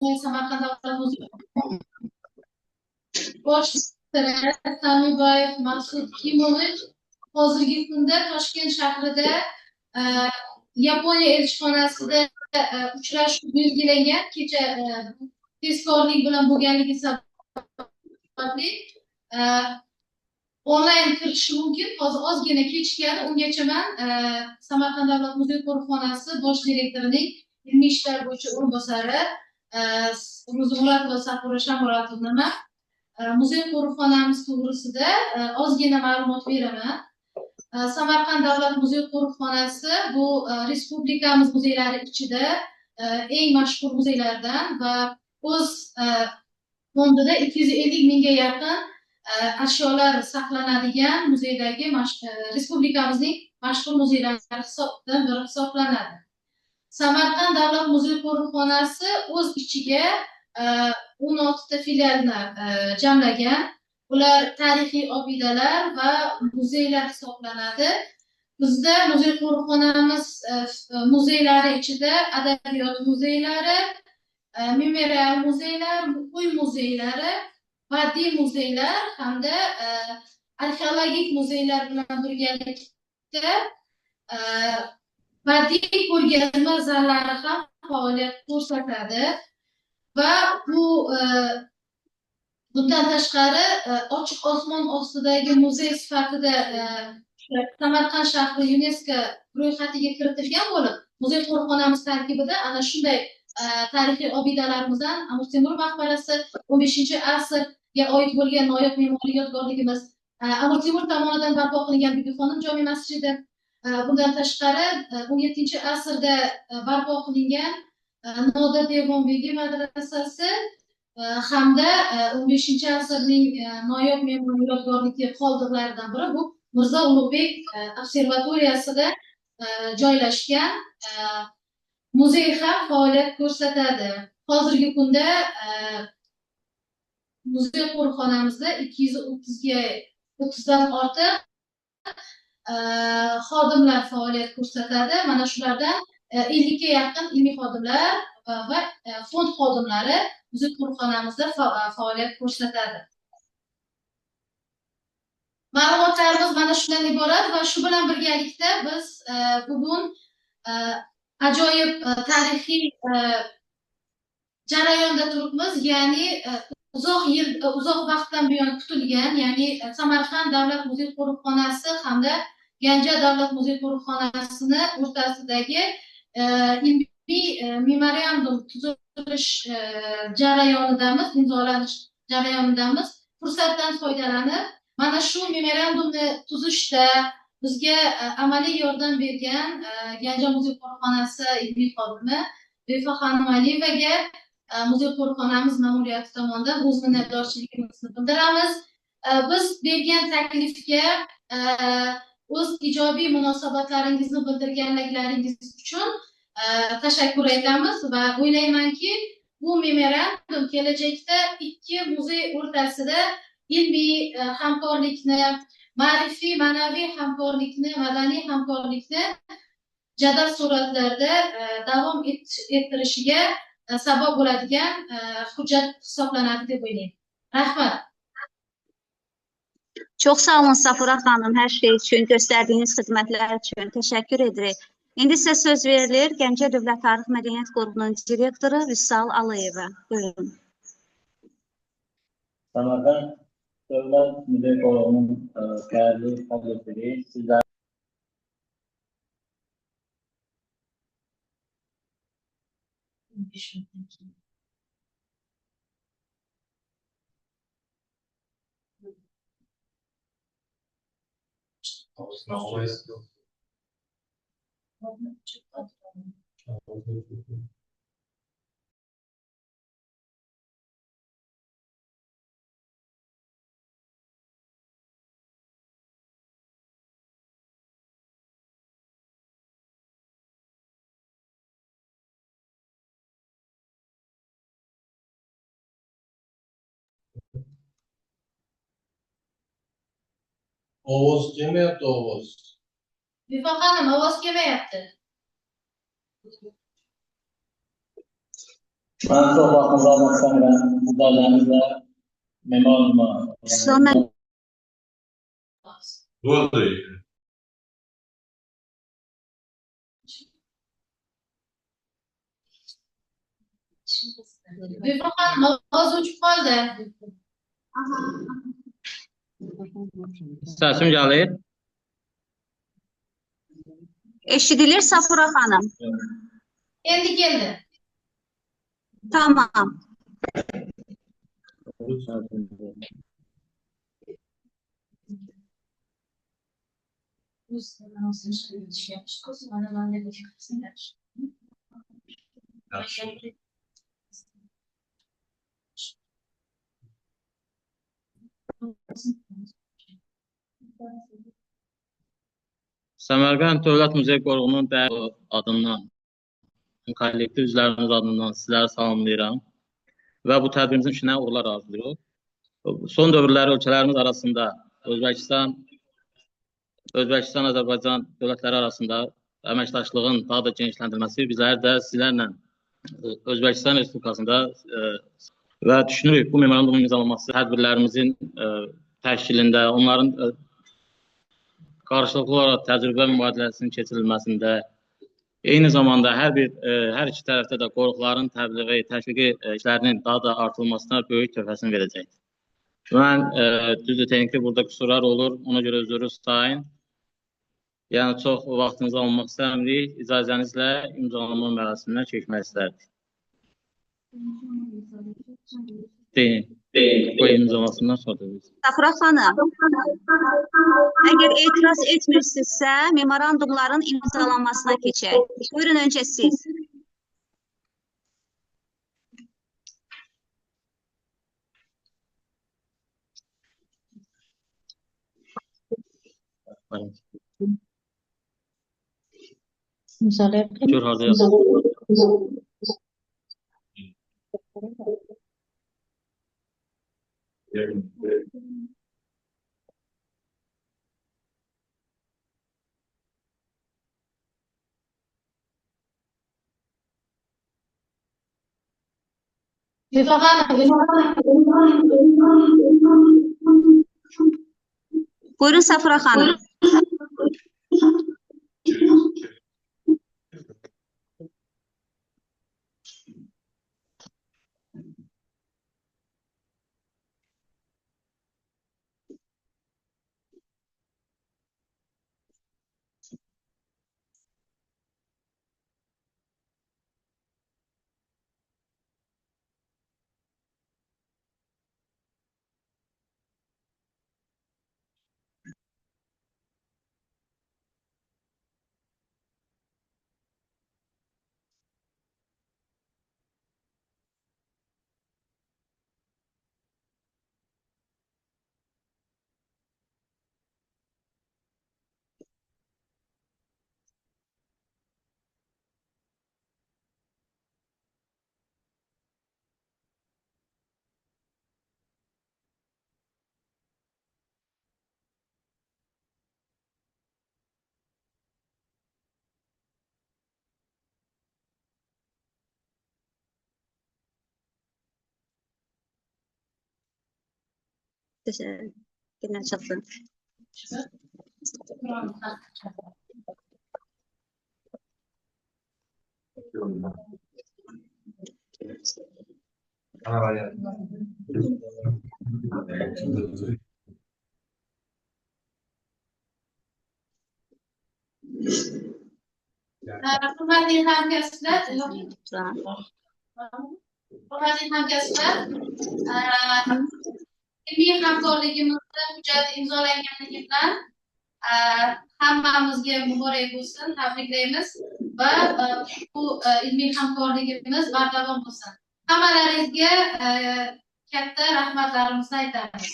Samarqand davlat muzeyi bosh direktori Samiboyev Maqsud Kimovich hozirgi kunda Toshkent shahrida Yaponiya elchixonasida uchrashuv belgilangan. Kecha tezkorlik bilan bo'lganligi sababli onlayn kirishi mumkin. Hozir ozgina kechikadi. Ungacha men Samarqand davlat muzeyi qo'riqxonasi bosh direktorining ilmiy ishlar bo'yicha o'rinbosari Ro'zmuratova Safura Shamurotovna muzey qo'riqxonamiz to'g'risida ozgina ma'lumot beraman. Samarqand davlat muzeyi qo'riqxonasi bu respublikamiz muzeylari ichida eng mashhur muzeylardan va o'z fondida 250 mingga yaqin ashyolar saqlanadigan muzeydagi respublikamizning mashhur muzeylari hisobidan biri hisoblanadi. Samarqand davlat muzeyi qo'riqxonasi o'z ichiga 16 ta filialni jamlagan. Ular tarixiy obidalar va muzeylar hisoblanadi. Bizda muzey qo'riqxonamiz muzeylari ichida adabiyot muzeylari, memorial muzeylar, uy muzeylari, badiiy muzeylar hamda arxeologik muzeylar bilan birgalikda badiiy ko'rgazma zallari ham faoliyat ko'rsatadi va bundan tashqari ochiq osmon ostidagi muzey sifatida Samarqand shahri UNESCO ro'yxatiga kiritilgan bo'lib, muzey qo'riqxonamiz tarkibida ana shunday tarixiy obidalarimizdan Amir Temur maqbarasi 15-asrga oid bo'lgan noyob me'moriy yodgorligimiz, Amir Temur tomonidan barpo qilingan Bibixonim jome masjidi, bundan tashqari 17-asrda barpo qilingan Nodir Devonbegi madrasasi hamda 15-asrning noyob me'moriy yodgorligi qoldiqlaridan biri bu Mirzo Ulug'bek observatoriyasida joylashgan muzey ham faoliyat ko'rsatadi. Hozirgi kunda muzey qo'riqxonamizda 230 dan ortiq xodimlar faoliyat ko'rsatadi. Mana shulardan 50 ga yaqin ilmiy xodimlar va fond xodimlari muzey qo'riqxonamizda faoliyat ko'rsatadi. Ma'lumotlarimiz mana shundan iborat va shu bilan birgalikda biz bugun ajoyib tarixiy jarayonda turibmiz, ya'ni uzoq vaqtdan buyon kutilgan, ya'ni Samarqand davlat muzeyi qo'riqxonasi hamda Ganja davlat muzeyi qo'riqxonasini o'rtasidagi ilmiy memorandum tuzilish jarayonidamiz, imzolanish jarayonidamiz. Fursatdan foydalanib, mana shu memorandumni tuzishda bizga amaliy yordam bergan Ganja muzeyi qo'riqxonasi ilmiy xodimi Befaxonim Aliyevaga muzey qo'riqxonamiz ma'muriyati tomonidan o'z minnatdorchiligimizni bildiramiz. Biz bergan taklifga o'z ijobiy munosabatlaringizni bildirganliklaringiz uchun tashakkur aytamiz va o'ylaymanki, bu memorandum kelajakda ikki muzey o'rtasida ilmiy hamkorlikni, ma'rifiy, ma'naviy hamkorlikni, madaniy hamkorlikni jadal sur'atlarda davom ettirishiga sabab bo'ladigan hujjat hisoblanadi deb o'ylayman. Rahmat. Çok sağ olun Safura xanım, her şey için, gösterdiğiniz hizmetler için teşekkür ederim. İndi size söz verilir Gəncə Dövlət Tarix Mədəniyyət Qoruğunun direktoru Vüsal Alayeva. Buyurun. Samarqand Dövlət Muzey Qoruğunun değerli fəaliyyətləri sizler Ovoz kelmayapti, ovoz. Befaxonim, ovoz kelmayapti. Ben çok vaxtınızı almaq istəmirəm. Müdaxiləmizlə memoranduma Sonra Budur. Gülfem Hanım ağız uçup kaldı. Səsim gəlir. eşidilir Safura xanım. Kendi geldi. Tamam. Səmərqənd Dövlət Muzey Qoruğunun dəyərli adından, kollektiv üzvlərimiz adından sizləri salamlayıram və bu tədbirimizin işinə uğurlar arzulayırıq. Son dövrləri ölkələrimiz arasında Özbəkistan, Azərbaycan dövlətləri arasında əməkdaşlığın daha da genişləndirilməsi bizləri də sizlərlə Özbəkistan Respublikasında və düşünürük bu memorandumun imzalanması tədbirlərimizin təşkilində, onların qarşılıqlı olaraq təcrübə mübadiləsinin keçirilməsində, eyni zamanda hər iki tərəfdə də qoruqların təbliği, təşviqi işlərinin daha da artırılmasına böyük töhfəsini verəcəkdir. Mən düzdür, texniki burada qüsurlar olur, ona görə özürü sayın. Yəni çox vaxtınızı almaq istəmirik, icazənizlə imzalanma mərasiminə keçmək istərdik. Bu imzalamasından sonra da biz. Safura xanım, əgər etiraz etmirsinizsə, memorandumların imzalanmasına keçək. Buyurun öncə siz. Gör harda yazın. Gülfem Hanım. Buyurun Safura xanım. Teşekkürler çatın. Hürmetli hamkaslar, ilmiy hamkorligimizda hujjat imzolanganligi bilan hammamizga muborak bo'lsin, tabriklaymiz va bu ilmiy hamkorligimiz bardavom bo'lsin. Hammalaringizga katta rahmatlarimizni aytamiz.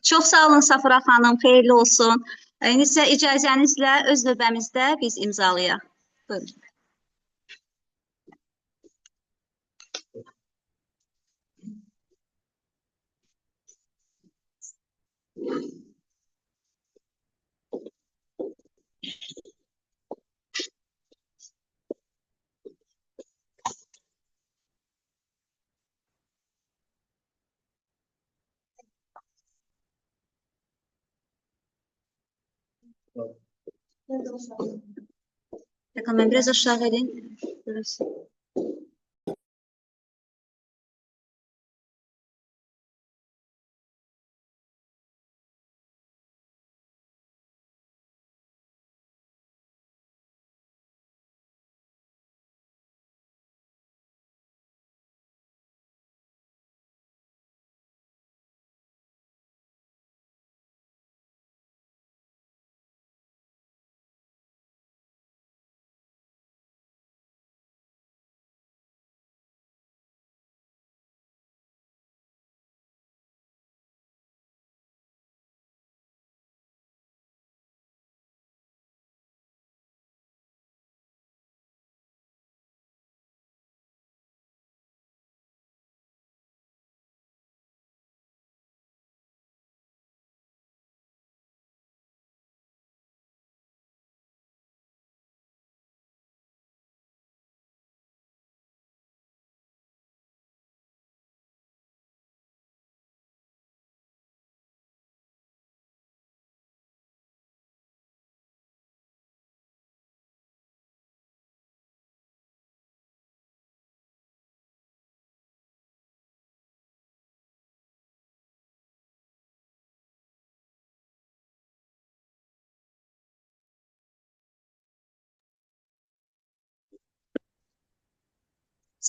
Çox sağ olun Safura xanım, xeyirli olsun. İndi isə icazənizlə öz növbəmizdə biz imzalayaq. Buyurun. Bakın ben biraz aşağı edeyim. Burası.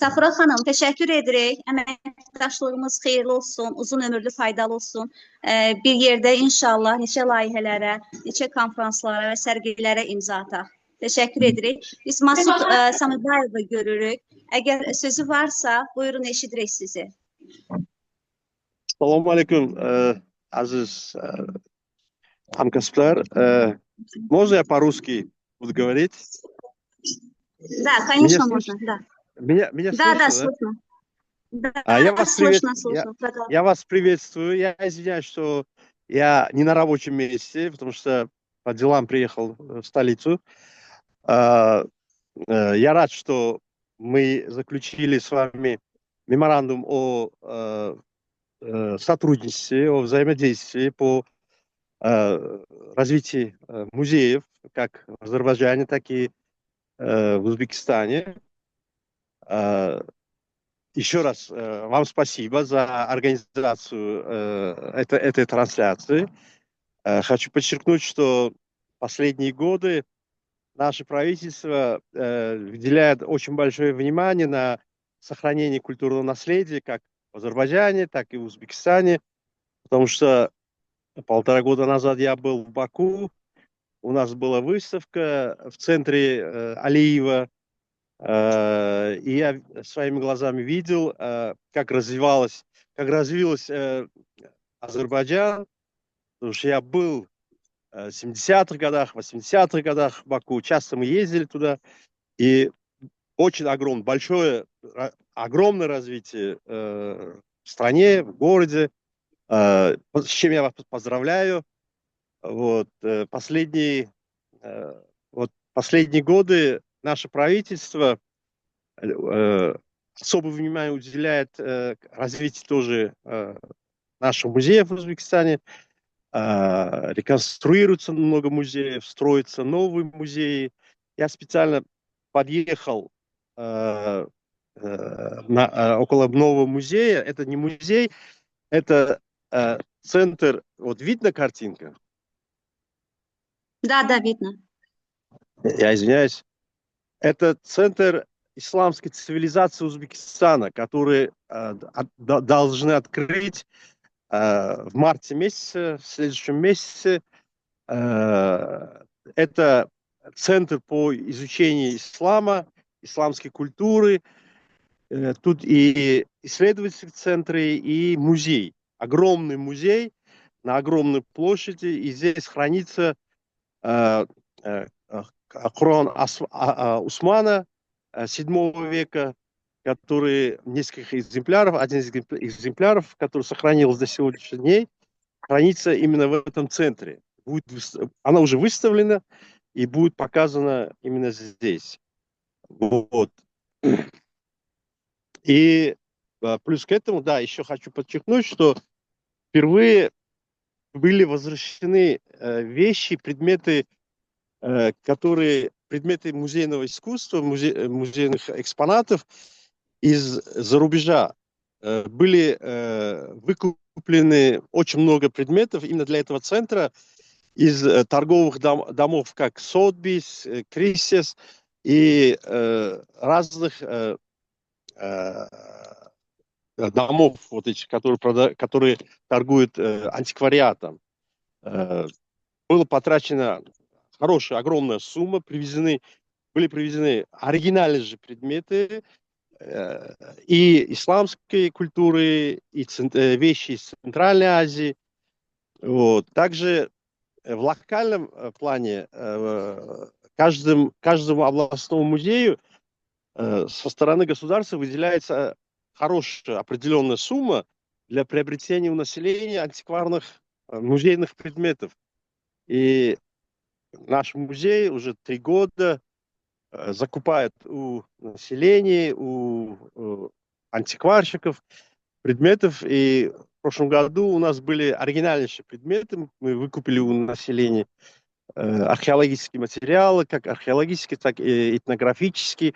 Safura xanım, təşəkkür edirik. Əməkdaşlığımız xeyirli olsun, uzun ömürlü, faydalı olsun. Bir yerdə inşallah neçə layihələrə, neçə konferanslara və sərgilərə imza ataq. Təşəkkür edirik. Biz Masud Samidbayevi görürük. Əgər sözü varsa, buyurun, eşidirik sizi. Assalomu alaykum, aziz hamkasblar. Можно я по-русски буду говорить? Да, конечно, можно. Да. Меня слышно, Да, да? слышно. Да, Я вас слышно. Я вас приветствую. Я извиняюсь, что я не на рабочем месте, потому что по делам приехал в столицу. Я рад, что мы заключили с вами меморандум о сотрудничестве, о взаимодействии по развитию музеев, как в Азербайджане, так и в Узбекистане. Еще раз вам спасибо за организацию этой трансляции. Хочу подчеркнуть, что последние годы наше правительство уделяет очень большое внимание на сохранение культурного наследия как в Азербайджане, так и в Узбекистане, потому что 1,5 года назад я был в Баку, у нас была выставка в центре Алиева, и я своими глазами видел, как развилась Азербайджан, потому что я был в 70-х годах, 80-х годах в Баку, часто мы ездили туда, и очень огромное развитие в стране, в городе, с чем я вас поздравляю. Вот, последние годы наше правительство особое внимание уделяет развитию тоже наших музеев в Узбекистане. Реконструируется много музеев, строятся новые музеи. Я специально подъехал около нового музея. Это не музей, это центр. Вот видно картинка? Да, видно. Я извиняюсь. Это центр исламской цивилизации Узбекистана, который должны открыть в марте месяце, в следующем месяце. Это центр по изучению ислама, исламской культуры. Тут и исследовательские центры, и музей. Огромный музей на огромной площади. И здесь хранится Коран Усмана 7 века, который несколько экземпляров, один из экземпляров, который сохранился до сегодняшних дней, хранится именно в этом центре. Она уже выставлена и будет показана именно здесь. Вот. И плюс к этому, да, еще хочу подчеркнуть, что впервые были возвращены вещи, предметы которые предметы музейного искусства, музейных экспонатов из-за рубежа. Были выкуплены очень много предметов именно для этого центра из торговых домов, как Сотбис, Крисес и разных домов, вот этих, которые торгуют антиквариатом. Было потрачено хорошая, огромная сумма, были привезены оригинальные же предметы и исламской культуры, и вещи из Центральной Азии. Вот. Также в локальном плане каждому областному музею со стороны государства выделяется хорошая определенная сумма для приобретения у населения антикварных музейных предметов. И наш музей уже 3 года закупает у населения, у антикварщиков предметов. И в прошлом году у нас были оригинальнейшие предметы. Мы выкупили у населения археологические материалы, как археологические, так и этнографические.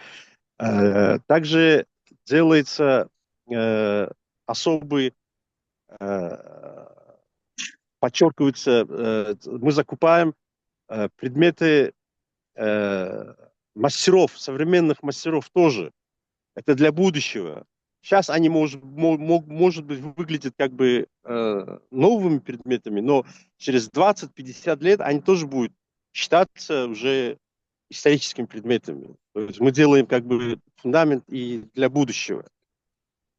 Также делается особый, подчеркивается, мы закупаем предметы мастеров, современных мастеров тоже. Это для будущего. Сейчас они, может быть, выглядят как бы новыми предметами, но через 20-50 лет они тоже будут считаться уже историческими предметами. То есть мы делаем как бы фундамент и для будущего.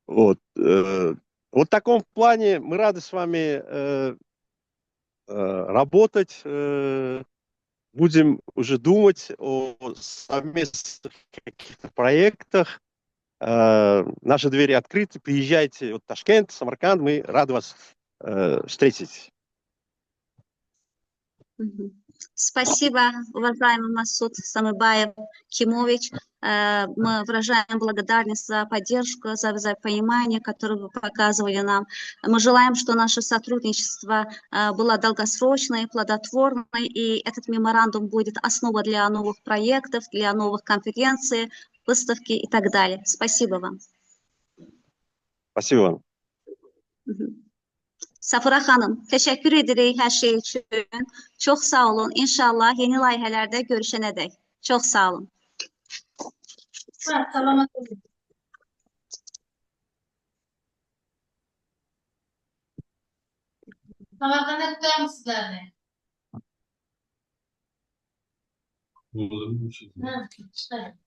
Вот. Вот в таком плане мы рады с вами работать. Будем уже думать о совместных каких-то проектах. Наши двери открыты. Приезжайте в Ташкент, Самарканд. Мы рады вас встретить. Спасибо, уважаемый Масуд Самыбаев Кимович. Мы выражаем благодарность за поддержку, за взаимопонимание, которое вы показывали нам. Мы желаем, что наше сотрудничество было долгосрочное, плодотворное, и этот меморандум будет основой для новых проектов, для новых конференций, выставки и так далее. Спасибо вам. Спасибо вам. Safura xanım, teşekkür edirik hər şey üçün. Çox sağ olun. İnşallah yeni layihələrdə görüşənədək. Çox sağ olun. Selamat olun. Samarqandda kutlaymiz sizlarni. Ha, chiqadi.